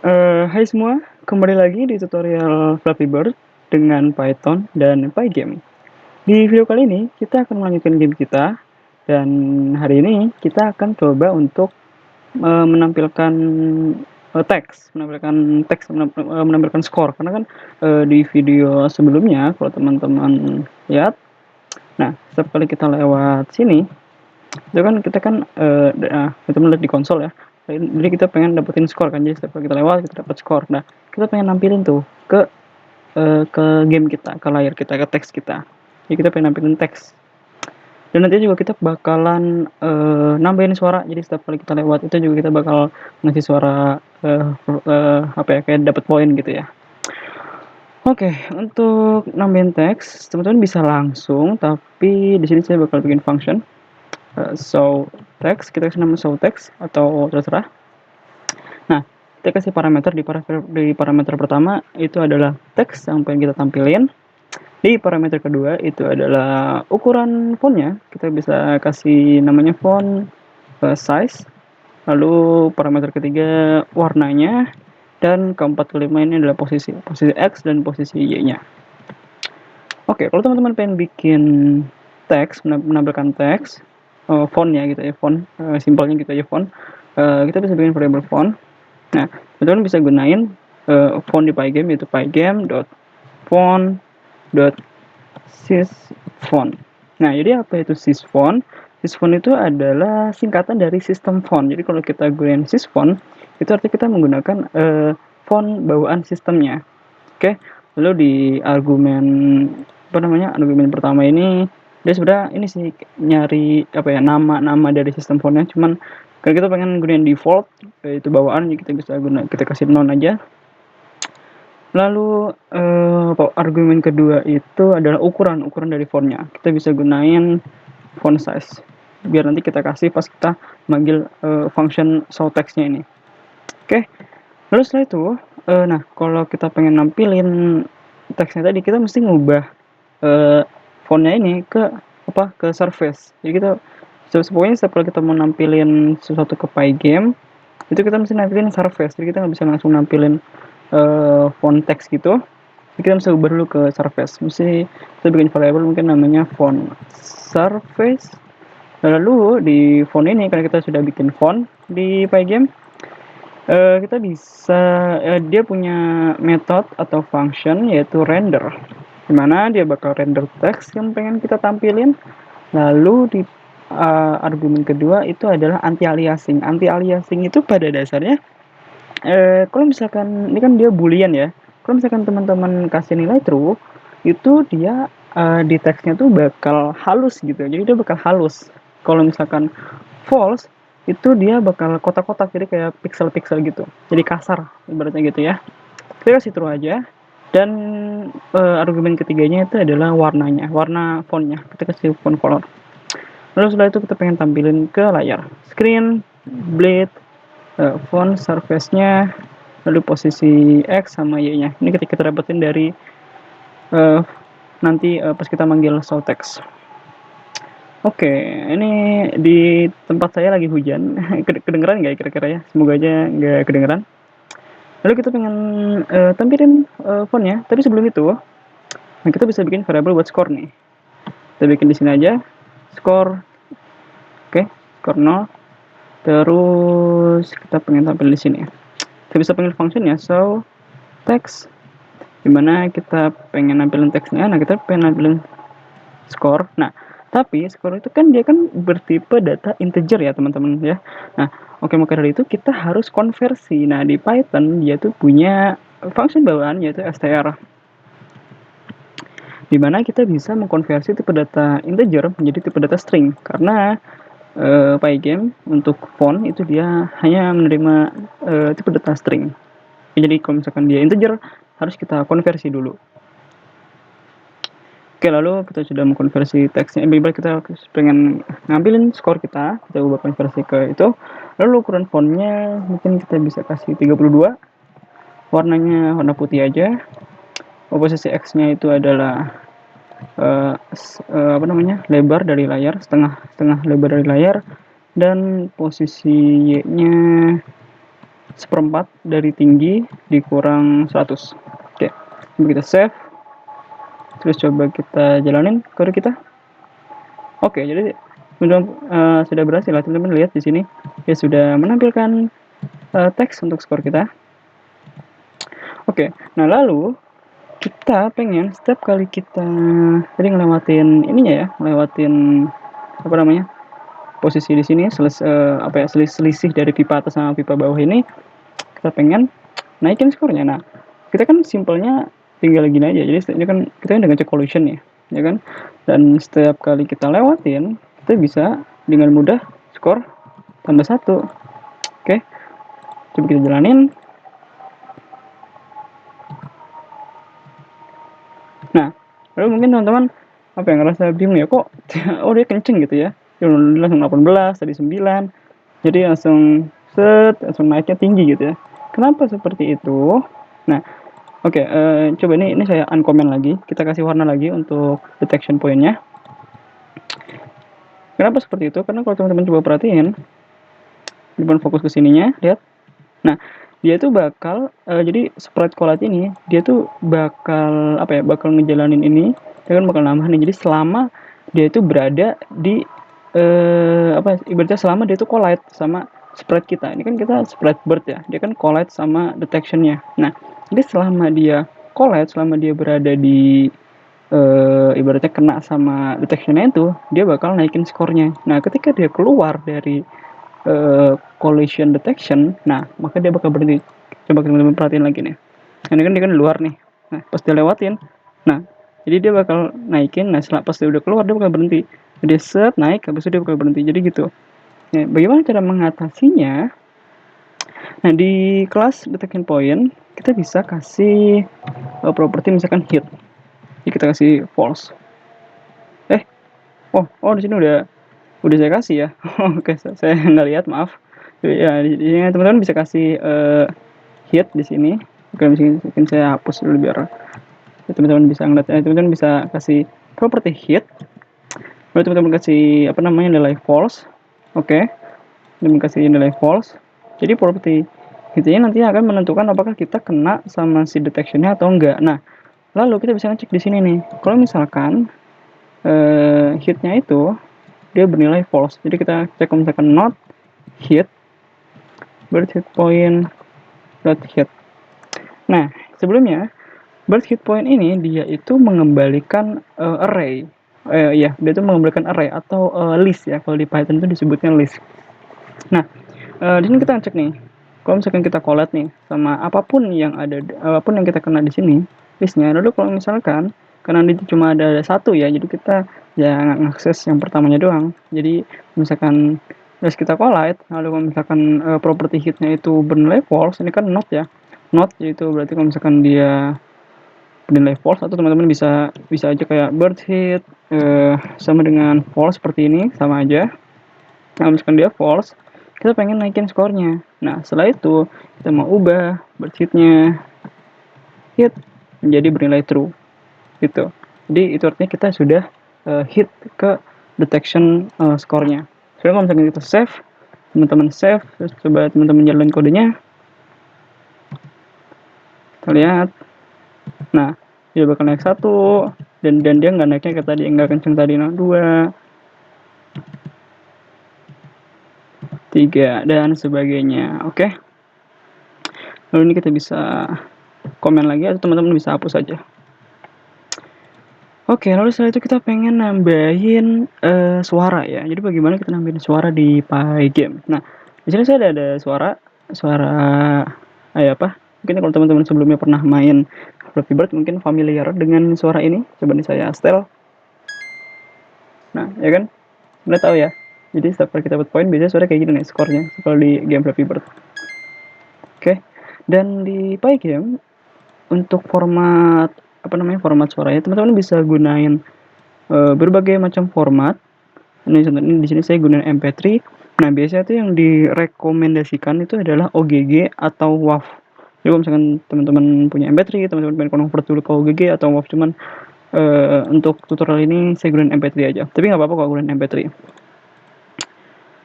Hai semua, kembali lagi di tutorial Flappy Bird dengan Python dan Pygame. Di video kali ini, kita akan melanjutkan game kita, dan hari ini kita akan coba untuk menampilkan menampilkan skor. Karena kan di video sebelumnya, kalau teman-teman lihat, nah setiap kali kita lewat sini, itu kan kita kan kita melihat di konsol ya, jadi kita pengen dapetin skor kan, jadi setiap kali kita lewat kita dapat skor. Nah kita pengen nampilin tuh ke game kita, ke layar kita, ke teks kita. Jadi kita pengen nampilin teks, dan nanti juga kita bakalan nambahin suara. Jadi setiap kali kita lewat itu juga kita bakal ngasih suara apa ya, kayak dapat poin gitu ya. Oke, untuk nambahin teks teman-teman bisa langsung, tapi di sini saya bakal bikin function show text. Kita kasih nama show text atau terserah. Nah, kita kasih parameter di parameter pertama itu adalah teks yang pengen kita tampilin. Di parameter kedua itu adalah ukuran fontnya. Kita bisa kasih namanya font size. Lalu parameter ketiga warnanya, dan keempat kelima ini adalah posisi X dan posisi Y-nya. Oke, kalau teman-teman pengen bikin teks, menampilkan teks, fontnya gitu ya, font, simpelnya gitu aja font, kita bisa bikin variable font. Nah, teman-teman bisa gunain font di Pygame, yaitu pygame.font.sysfont. Nah, jadi apa itu sysfont? Sysfont itu adalah singkatan dari system font. Jadi kalau kita gunain sysfont, itu artinya kita menggunakan font bawaan sistemnya. Oke, lalu di argumen pertama ini dia sebenarnya ini sih nyari apa ya, nama dari sistem fontnya. Cuman kalau kita pengen gunain default, yaitu bawaan, kita bisa kita kasih none aja. Lalu argumen kedua itu adalah ukuran dari fontnya. Kita bisa gunain font size, biar nanti kita kasih pas kita manggil function show text-nya ini. Oke, lalu setelah itu, nah kalau kita pengen nampilin teksnya tadi, kita mesti ngubah fontnya ini ke surface. Jadi kita pokoknya setiap kali kita mau nampilin sesuatu ke Pygame, itu kita mesti nampilin surface. Jadi kita nggak bisa langsung nampilin font teks gitu. Jadi kita mesti ubah dulu ke surface. Mesti kita bikin variable mungkin namanya font surface. Lalu di font ini, karena kita sudah bikin font di Pygame, kita bisa dia punya method atau function yaitu render, dimana dia bakal render teks yang pengen kita tampilin. Lalu di argumen kedua itu adalah anti aliasing. Anti aliasing itu pada dasarnya kalau misalkan ini kan dia boolean ya, kalau misalkan teman-teman kasih nilai true, itu dia di teksnya tuh bakal halus gitu, jadi dia bakal halus. Kalau misalkan false, itu dia bakal kotak-kotak, jadi kayak pixel-pixel gitu, jadi kasar ibaratnya gitu ya. Kita kasih true aja. Dan argumen ketiganya itu adalah warna fontnya, kita kasih font color. Lalu setelah itu kita pengen tampilin ke layar, screen, blade, font surface-nya, lalu posisi X sama Y-nya. Ini ketika kita dapetin dari nanti pas kita manggil show text. Oke, ini di tempat saya lagi hujan. Kedengeran nggak ya kira-kira ya? Semoga aja nggak kedengeran. Lalu kita pengen tampilin fontnya, tapi sebelum itu, nah kita bisa bikin variable buat score nih. Kita bikin di sini aja, score. Oke, score 0. Terus kita pengen tampil di sini. Kita bisa panggil functionnya show text, dimana kita pengen nampilin teksnya. Nah, kita pengen nampilin score. Nah, tapi score itu kan dia kan bertipe data integer ya teman-teman ya. Nah, oke, maka dari itu kita harus konversi. Nah, di Python dia tuh punya function bawaan yaitu str, dimana kita bisa mengkonversi tipe data integer menjadi tipe data string. Karena Pygame untuk font itu dia hanya menerima tipe data string. Jadi kalau misalkan dia integer, harus kita konversi dulu. Oke, lalu kita sudah mengkonversi teksnya. Kita pengen ngambilin skor kita ubah konversi ke itu. Lalu ukuran fontnya mungkin kita bisa kasih 32. Warnanya warna putih aja. Posisi X-nya itu adalah lebar dari layar, setengah lebar dari layar. Dan posisi Y-nya 1/4 dari tinggi dikurang 100. Oke, coba kita save, terus coba kita jalanin kode kita. Oke, jadi sudah berhasil lah teman-teman. Lihat di sini ya, sudah menampilkan teks untuk skor kita. Oke, nah lalu kita pengen setiap kali kita tadi ngelewatin ininya ya, ngelewatin apa namanya, posisi di sini selisih dari pipa atas sama pipa bawah ini, kita pengen naikin skornya. Nah, kita kan simpelnya tinggal gini aja. Jadi ini kan kita kan dengan cek collision ya kan. Dan setiap kali kita lewatin, kita bisa dengan mudah skor tambah 1. Oke, coba kita jalanin. Nah, lalu mungkin teman-teman apa yang ngerasa bingung ya, kok oh dia kenceng gitu ya. Dia langsung 18, tadi 9. Jadi langsung langsung naiknya tinggi gitu ya. Kenapa seperti itu? Nah, oke, coba ini saya uncomment lagi. Kita kasih warna lagi untuk detection point-nya. Kenapa seperti itu? Karena kalau teman-teman coba perhatiin, teman fokus ke sininya, lihat. Nah, dia tuh bakal jadi sprite collide ini, dia tuh bakal apa ya? Bakal ngejalanin ini, dia kan bakal nambah nih. Jadi selama dia itu berada di ibaratnya selama dia itu collide sama sprite kita. Ini kan kita sprite bird ya. Dia kan collide sama detection-nya. Nah, jadi selama dia collide, selama dia berada di ibaratnya kena sama detection-nya itu, dia bakal naikin skornya. Nah, ketika dia keluar dari collision detection, nah maka dia bakal berhenti. Coba teman-teman perhatiin lagi nih. Ini kan dia kan di luar nih. Nah, pas dia lewatin, nah jadi dia bakal naikin. Nah, setelah pas dia udah keluar, dia bakal berhenti. Dia set naik, habis itu dia bakal berhenti. Jadi gitu. Nah, bagaimana cara mengatasinya? Nah, di kelas detection point kita bisa kasih properti misalkan hit. Jadi kita kasih false. Oh di sini udah saya kasih ya. Oke, saya nggak lihat, maaf. Ya, di sini teman-teman bisa kasih hit di sini. Oke, mungkin saya hapus dulu biar teman-teman bisa ngeliat. Teman-teman bisa kasih property hit. Lalu teman-teman kasih apa namanya, nilai false. Oke, teman kasih nilai false. Jadi property hitnya nanti akan menentukan apakah kita kena sama si detection-nya atau enggak. Nah, lalu kita bisa ngecek di sini nih. Kalau misalkan hitnya itu dia bernilai false, jadi kita cek misalkan not hit bird hit point dot hit. Nah, sebelumnya bird hit point ini dia itu mengembalikan array. Ya, dia itu mengembalikan array atau list ya. Kalau di Python itu disebutnya list. Nah, di sini kita cek nih. Kalau misalkan kita collate nih sama apapun yang kita kena di sini listnya. Lalu kalau misalkan karena ini cuma ada satu ya, jadi kita ya ngakses yang pertamanya doang. Jadi misalkan list kita collide, lalu kalau misalkan property hitnya itu bernilai false, ini kan not ya. Not itu berarti kalau misalkan dia bernilai false, atau teman-teman bisa aja kayak bird hit sama dengan false seperti ini, sama aja. Nah, misalkan dia false, kita pengen naikin skornya. Nah, setelah itu kita mau ubah bird hitnya hit menjadi bernilai true gitu. Jadi itu artinya kita sudah hit ke detection skornya. Jadi kalau misalkan kita save, teman-teman save, terus coba teman-teman jalan kodenya, kita lihat. Nah, dia bakal naik 1, dan dia nggak naiknya kayak tadi, nggak kenceng tadi. Nah, 2, 3, dan sebagainya. Oke. Lalu ini kita bisa komen lagi, atau teman-teman bisa hapus saja. Oke, lalu setelah itu kita pengen nambahin suara ya. Jadi bagaimana kita nambahin suara di Pygame. Nah, di sini saya ada suara apa? Mungkin kalau teman-teman sebelumnya pernah main Flappy Bird mungkin familiar dengan suara ini. Coba nih saya setel. Nah, ya kan? Udah tahu ya. Jadi setiap kali kita dapat poin biasanya suara kayak gini nih skornya kalau di game Flappy Bird. Oke. Dan di Pygame untuk format suaranya, teman-teman bisa gunain berbagai macam format. Ini di sini saya gunain MP3. Nah, biasanya tuh yang direkomendasikan itu adalah OGG atau WAV. Jadi kalau misalkan teman-teman punya MP3, teman-teman pengen convert dulu ke OGG atau WAV, cuman untuk tutorial ini saya gunain MP3 aja. Tapi nggak apa-apa kalau gunain MP3.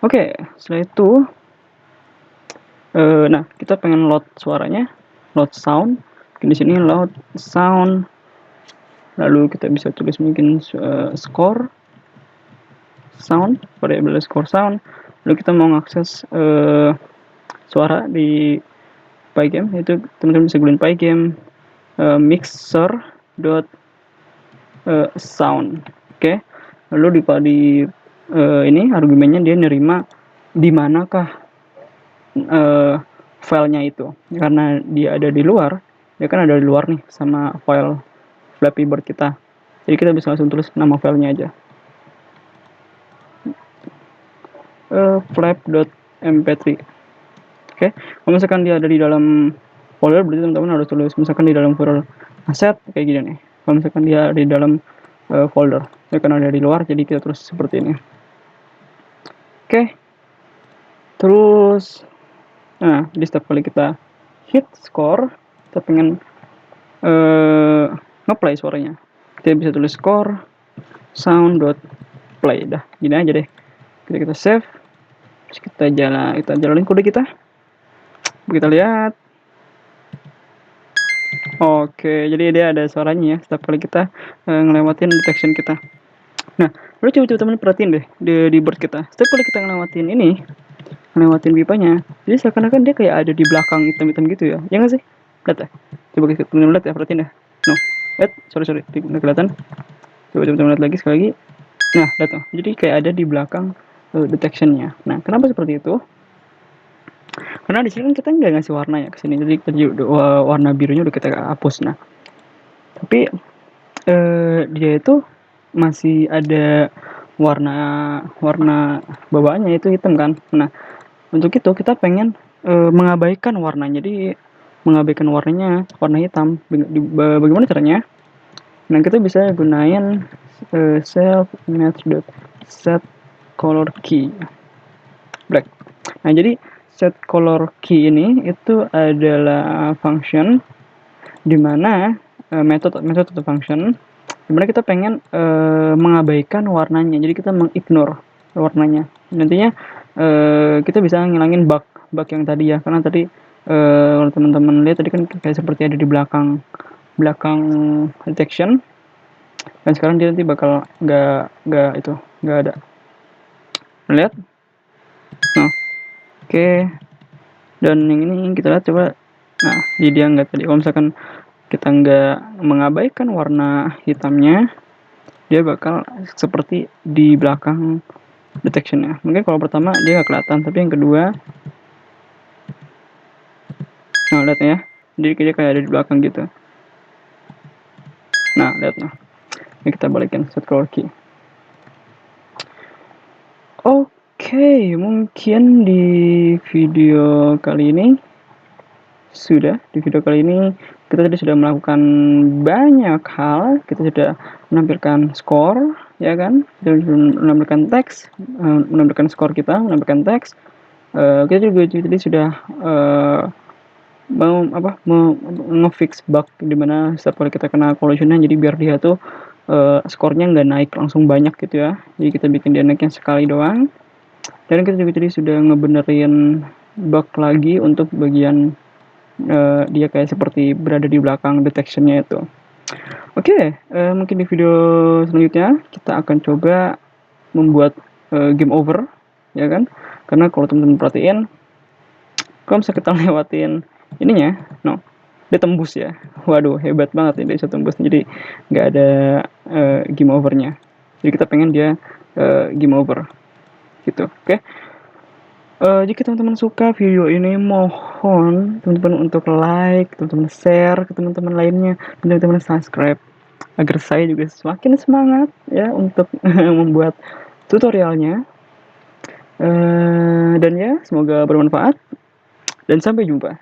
Oke, setelah itu Nah, kita pengen load suaranya, load sound. Di sini load sound. Lalu kita bisa tulis mungkin score sound, variable score sound. Lalu kita mau ngakses suara di Pygame, itu teman-teman bisa gunain Pygame mixer dot sound. Oke. Lalu di ini argumennya dia nerima di manakah filenya itu, karena dia ada di luar, dia kan ada di luar nih sama file Flappy Bird kita, jadi kita bisa langsung tulis nama filenya aja, flap.mp3. Oke. Kalau misalkan dia ada di dalam folder, berarti teman-teman harus tulis misalkan di dalam folder aset kayak gini nih. Kalau misalkan dia ada di dalam folder, ya kan ada di luar, jadi kita terus seperti ini. Oke. Terus nah, di setiap kali kita hit score, kita pengen ngeplay suaranya, kita bisa tulis score sound.play. Dah gini aja deh. Kita save, terus kita jalanin kode kita. Kita lihat. Oke, jadi dia ada suaranya ya setiap kali kita ngelewatin detection kita. Nah, lalu coba teman-teman perhatiin deh di board kita. Setiap kali kita ngelewatin pipanya, jadi seakan-akan dia kayak ada di belakang hitam-hitam gitu ya. Ya nggak sih? Lihat ya. Coba kita teman-teman lihat ya, perhatiin ya. No, lihat, sorry, nggak kelihatan. Coba teman-teman lihat lagi sekali lagi. Nah, lihat tuh. Jadi kayak ada di belakang detectionnya. Nah, kenapa seperti itu? Karena di sini kita nggak ngasih warna ya ke sini, jadi warna birunya udah kita hapus. Nah, tapi dia itu masih ada warna bawaannya itu hitam kan. Nah, untuk itu kita pengen mengabaikan warnanya, jadi mengabaikan warnanya warna hitam. Bagaimana caranya? Nah, kita bisa gunain self set color key black. Nah, jadi set color key ini itu adalah function dimana metode atau function dimana kita pengen mengabaikan warnanya, jadi kita mengignore warnanya. Nantinya kita bisa ngilangin bug yang tadi ya, karena tadi kalau teman-teman lihat tadi kan kayak seperti ada di belakang detection, dan sekarang dia nanti bakal nggak ada. Lihat. Nah, oke. Dan yang ini kita lihat coba. Nah, jadi dia nggak tadi. Kalau misalkan kita nggak mengabaikan warna hitamnya, dia bakal seperti di belakang detectionnya. Mungkin kalau pertama dia nggak kelihatan, tapi yang kedua, nah lihat ya, jadi dia kayak ada di belakang gitu. Nah, lihat nah. Ini kita balikin set color key. Oke, mungkin di video kali ini kita tadi sudah melakukan banyak hal. Kita sudah menampilkan skor, ya kan? Kita sudah menampilkan teks, menampilkan skor kita, menampilkan teks. Kita juga tadi sudah mau ngefix bug dimana setiap kali kita kena collisionnya, jadi biar dia tuh skornya nggak naik langsung banyak gitu ya. Jadi kita bikin dia naiknya sekali doang. Dan kita juga tadi sudah ngebenerin bug lagi untuk bagian dia kayak seperti berada di belakang detectionnya itu. Oke, mungkin di video selanjutnya kita akan coba membuat game over, ya kan? Karena kalau teman-teman perhatiin, kalau misalnya kita lewatin ininya, no, dia tembus ya. Waduh, hebat banget ini, dia bisa tembus. Jadi nggak ada game overnya. Jadi kita pengen dia game over, gitu. Oke. Jika teman-teman suka video ini, mohon teman-teman untuk like, teman-teman share ke teman-teman lainnya, teman-teman subscribe, agar saya juga semakin semangat ya untuk membuat tutorialnya. Dan ya, semoga bermanfaat dan sampai jumpa.